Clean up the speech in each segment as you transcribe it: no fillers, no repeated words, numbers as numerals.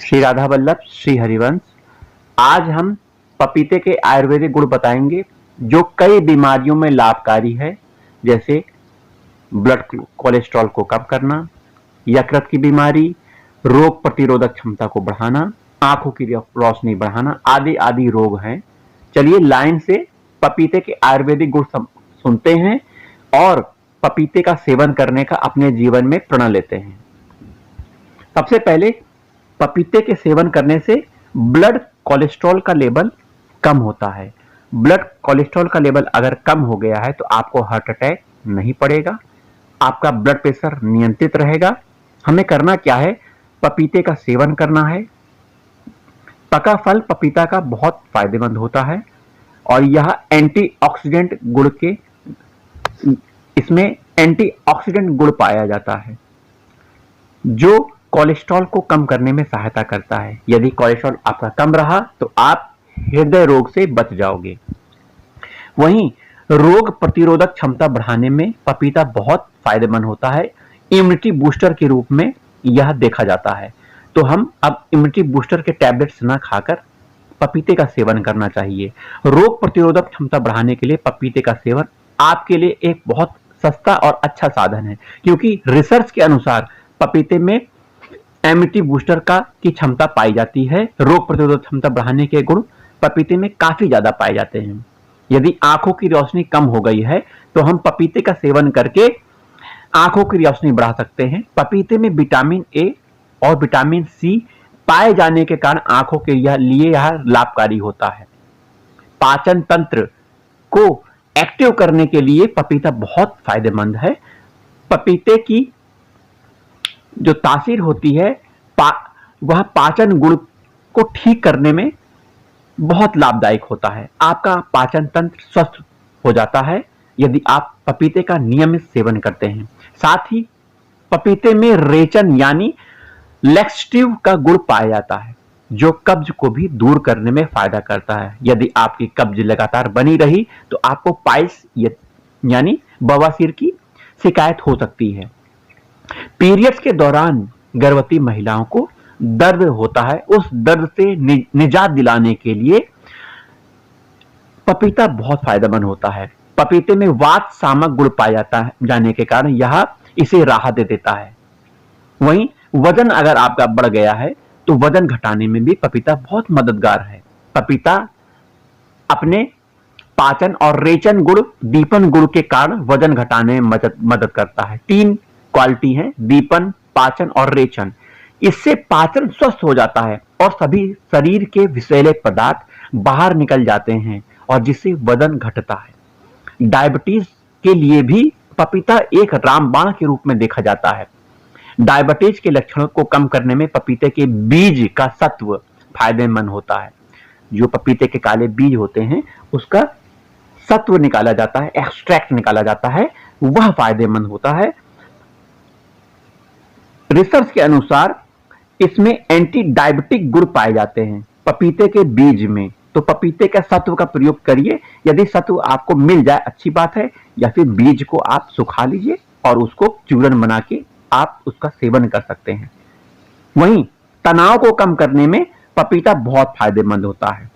श्री राधा वल्लभ श्री हरिवंश। आज हम पपीते के आयुर्वेदिक गुण बताएंगे जो कई बीमारियों में लाभकारी है, जैसे ब्लड कोलेस्ट्रॉल को कम करना, यकृत की बीमारी, रोग प्रतिरोधक क्षमता को बढ़ाना, आंखों की रोशनी बढ़ाना आदि आदि रोग हैं। चलिए लाइन से पपीते के आयुर्वेदिक गुण सुनते हैं और पपीते का सेवन करने का अपने जीवन में प्रण लेते हैं। सबसे पहले पपीते के सेवन करने से ब्लड कोलेस्ट्रॉल का लेवल कम होता है। ब्लड कोलेस्ट्रॉल का लेवल अगर कम हो गया है तो आपको हार्ट अटैक नहीं पड़ेगा, आपका ब्लड प्रेशर नियंत्रित रहेगा। हमें करना क्या है, पपीते का सेवन करना है। पका फल पपीता का बहुत फायदेमंद होता है और यह एंटीऑक्सीडेंट गुण के इसमें एंटीऑक्सीडेंट गुण पाया जाता है जो कोलेस्ट्रॉल को कम करने में सहायता करता है। यदि कोलेस्ट्रॉल आपका कम रहा तो आप हृदय रोग से बच जाओगे। वहीं रोग प्रतिरोधक क्षमता बढ़ाने में पपीता बहुत फायदेमंद होता है। इम्यूनिटी बूस्टर के रूप में यह देखा जाता है। तो हम अब इम्यूनिटी बूस्टर के टैबलेट्स ना खाकर पपीते का सेवन करना चाहिए। रोग प्रतिरोधक क्षमता बढ़ाने के लिए पपीते का सेवन आपके लिए एक बहुत सस्ता और अच्छा साधन है, क्योंकि रिसर्च के अनुसार पपीते में इम्यूनिटी बूस्टर की क्षमता पाई जाती है। रोग प्रतिरोधक क्षमता बढ़ाने के गुण पपीते में काफी ज्यादा पाए जाते हैं। यदि आंखों की रोशनी कम हो गई है तो हम पपीते का सेवन करके आंखों की रोशनी बढ़ा सकते हैं। पपीते में विटामिन ए और विटामिन सी पाए जाने के कारण आंखों के लिए यह लाभकारी होता है। पाचन तंत्र को एक्टिव करने के लिए पपीता बहुत फायदेमंद है। पपीते की जो तासीर होती है वह पाचन गुण को ठीक करने में बहुत लाभदायक होता है। आपका पाचन तंत्र स्वस्थ हो जाता है यदि आप पपीते का नियमित सेवन करते हैं। साथ ही पपीते में रेचन यानी लैक्सेटिव का गुण पाया जाता है जो कब्ज को भी दूर करने में फायदा करता है। यदि आपकी कब्ज लगातार बनी रही तो आपको पाइल्स यानी बवासीर की शिकायत हो सकती है। पीरियड्स के दौरान गर्भवती महिलाओं को दर्द होता है, उस दर्द से निजात दिलाने के लिए पपीता बहुत फायदेमंद होता है। पपीते में वात सामक गुण पाया जाने के कारण यह इसे राहत दे देता है। वहीं वजन अगर आपका बढ़ गया है तो वजन घटाने में भी पपीता बहुत मददगार है। पपीता अपने पाचन और रेचन गुण, दीपन गुण के कारण वजन घटाने में मदद करता है। 3 क्वालिटी है, दीपन, पाचन और रेचन। इससे पाचन स्वस्थ हो जाता है और सभी शरीर के विषैले पदार्थ बाहर निकल जाते हैं और जिससे वजन घटता है। डायबिटीज के लिए भी पपीता एक रामबाण के रूप में देखा जाता है। डायबिटीज के लक्षणों को कम करने में पपीते के बीज का सत्व फायदेमंद होता है। जो पपीते के काले बीज होते हैं उसका सत्व निकाला जाता है, एक्सट्रैक्ट निकाला जाता है, वह फायदेमंद होता है। रिसर्च के अनुसार इसमें एंटी डायबिटिक गुण पाए जाते हैं पपीते के बीज में। तो पपीते का सत्व का प्रयोग करिए। यदि सत्व आपको मिल जाए अच्छी बात है, या फिर बीज को आप सुखा लीजिए और उसको चूर्ण बना के आप उसका सेवन कर सकते हैं। वहीं तनाव को कम करने में पपीता बहुत फायदेमंद होता है।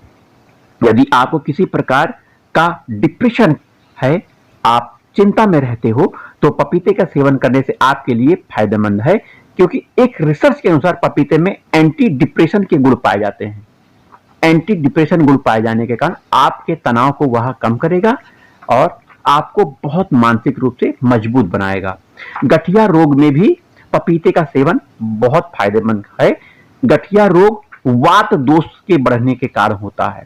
यदि आपको किसी प्रकार का डिप्रेशन है, आप चिंता में रहते हो, तो पपीते का सेवन करने से आपके लिए फायदेमंद है, क्योंकि एक रिसर्च के अनुसार पपीते में एंटी डिप्रेशन के गुण पाए जाते हैं। एंटी डिप्रेशन गुण पाए जाने के कारण आपके तनाव को वह कम करेगा और आपको बहुत मानसिक रूप से मजबूत बनाएगा। गठिया रोग में भी पपीते का सेवन बहुत फायदेमंद है। गठिया रोग वात दोष के बढ़ने के कारण होता है।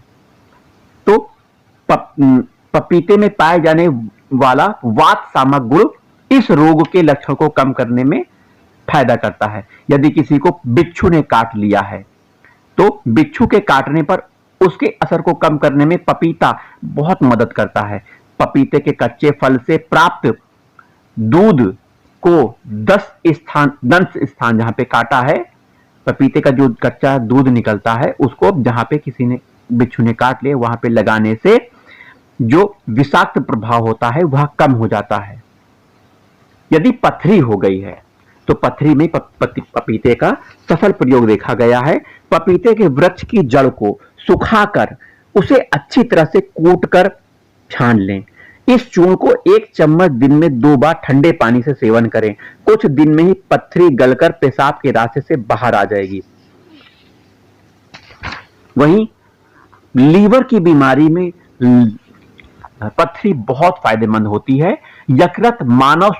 तो पपीते में पाए जाने वाला वात सामक गुण इस रोग के लक्षण को कम करने में फायदा करता है। यदि किसी को बिच्छू ने काट लिया है तो बिच्छू के काटने पर उसके असर को कम करने में पपीता बहुत मदद करता है। पपीते के कच्चे फल से प्राप्त दूध को 10 स्थान जहां पे काटा है, पपीते का जो कच्चा दूध निकलता है उसको जहां पे किसी ने बिच्छू ने काट लिया वहां पे लगाने से जो विषाक्त प्रभाव होता है वह कम हो जाता है। यदि पथरी हो गई है तो पथरी में पपीते का सफल प्रयोग देखा गया है। पपीते के वृक्ष की जड़ को सुखाकर उसे अच्छी तरह से कूटकर छान लें। इस चूर्ण को 1 चम्मच दिन में 2 बार ठंडे पानी से सेवन करें। कुछ दिन में ही पथरी गलकर पेशाब के रास्ते से बाहर आ जाएगी। वहीं लीवर की बीमारी में पथरी बहुत फायदेमंद होती है। यकृत मानव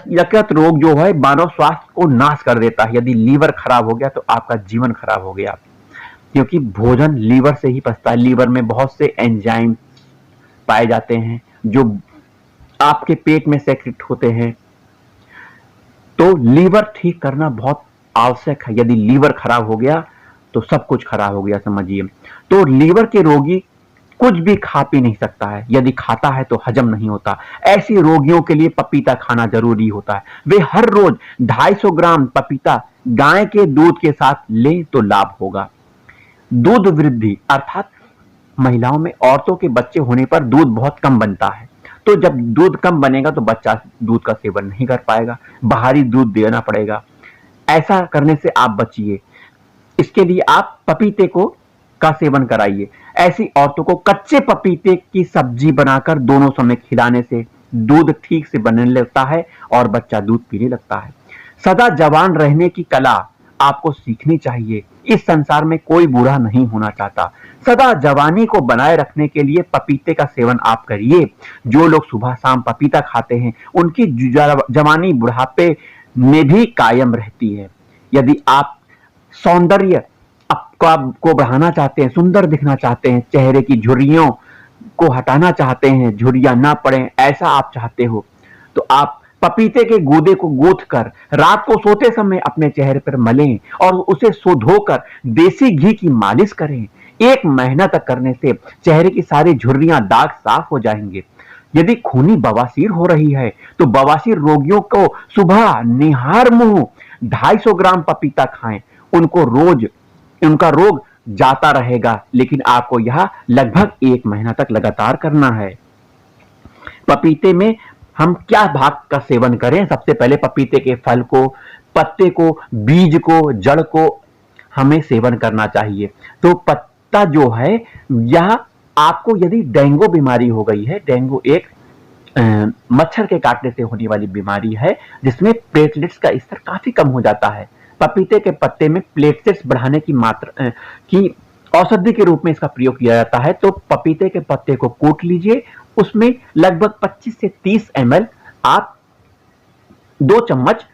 यकृत रोग जो है मानव स्वास्थ्य को नाश कर देता है। यदि लीवर खराब हो गया तो आपका जीवन खराब हो गया, क्योंकि भोजन लीवर से ही पचता है। लीवर में बहुत से एंजाइम पाए जाते हैं जो आपके पेट में सेक्रेट होते हैं। तो लीवर ठीक करना बहुत आवश्यक है। यदि लीवर खराब हो गया तो सब कुछ खराब हो गया, समझिए। तो लीवर के रोगी कुछ भी खा पी नहीं सकता है। यदि खाता है तो हजम नहीं होता। ऐसे रोगियों के लिए पपीता खाना जरूरी होता है। वे हर रोज 250 ग्राम पपीता गाय के दूध के साथ लें तो लाभ होगा। दूध वृद्धि अर्थात महिलाओं में, औरतों के बच्चे होने पर दूध बहुत कम बनता है। तो जब दूध कम बनेगा तो बच्चा दूध का सेवन नहीं कर पाएगा, बाहरी दूध देना पड़ेगा। ऐसा करने से आप बचिए। इसके लिए आप पपीते का सेवन कराइए। ऐसी औरतों को कच्चे पपीते की सब्जी बनाकर दोनों समय खिलाने से दूध ठीक से बनने लगता है और बच्चा दूध पीने लगता है। सदा जवान रहने की कला आपको सीखनी चाहिए। इस संसार में कोई बूढ़ा नहीं होना चाहता। सदा जवानी को बनाए रखने के लिए पपीते का सेवन आप करिए। जो लोग सुबह शाम पपीता खाते हैं उनकी जवानी बुढ़ापे में भी कायम रहती है। यदि आप सौंदर्य को बढ़ाना चाहते हैं, सुंदर दिखना चाहते हैं, चेहरे की झुर्रियों को हटाना चाहते हैं, झुर्रियां ना पड़े, ऐसा आप चाहते हो, तो आप पपीते के गूदे को गूंथ कर रात को सोते समय अपने चेहरे पर मलें और उसे धोकर देसी घी की मालिश करें। 1 महीना तक करने से चेहरे की सारी झुर्रियां, दाग साफ हो जाएंगे। यदि खूनी बवासीर हो रही है तो बवासीर रोगियों को सुबह निहार मुंह 250 ग्राम पपीता खाएं। उनका रोग जाता रहेगा, लेकिन आपको यह लगभग 1 महीना तक लगातार करना है। पपीते में हम क्या भाग का सेवन करें? सबसे पहले पपीते के फल को, पत्ते को, बीज को, जड़ को हमें सेवन करना चाहिए। तो पत्ता जो है, यह आपको यदि डेंगू बीमारी हो गई है, डेंगू एक मच्छर के काटने से होने वाली बीमारी है जिसमें प्लेटलेट्स का स्तर काफी कम हो जाता है। पपीते के पत्ते में प्लेटलेट्स बढ़ाने की मात्रा की औषधि के रूप में इसका प्रयोग किया जाता है। तो पपीते के पत्ते को कूट लीजिए, उसमें लगभग 25 से 30 ml आप 2 चम्मच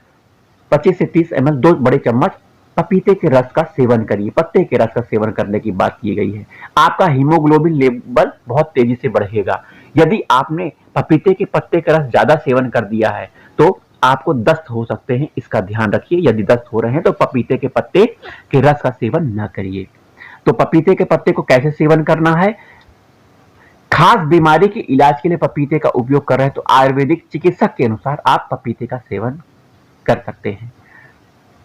25 से 30 ml 2 बड़े चम्मच पपीते के रस का सेवन करिए। पत्ते के रस का सेवन करने की बात की गई है। आपका हीमोग्लोबिन लेवल बहुत तेजी से बढ़ेगा। यदि आपने पपीते के पत्ते का रस ज्यादा सेवन कर दिया है तो आपको दस्त हो सकते हैं, इसका ध्यान रखिए। यदि दस्त हो रहे हैं तो पपीते के पत्ते के रस का सेवन न करिए। तो पपीते के पत्ते को कैसे सेवन करना है? खास बीमारी के इलाज के लिए पपीते का उपयोग कर रहे हैं तो आयुर्वेदिक चिकित्सक के अनुसार आप पपीते का सेवन कर सकते हैं।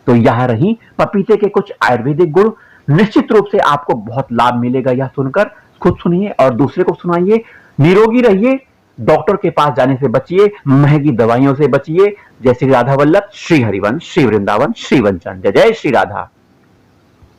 तो यह रही पपीते के कुछ आयुर्वेदिक गुण। निश्चित रूप से आपको बहुत लाभ मिलेगा यह सुनकर। खुद सुनिए और दूसरे को सुनाइए। निरोगी रहिए, डॉक्टर के पास जाने से बचिए, महंगी दवाइयों से बचिए। जय श्री राधा वल्लभ, श्री हरिवंश, श्री वृंदावन, श्री वंचन। जय जय श्री राधा।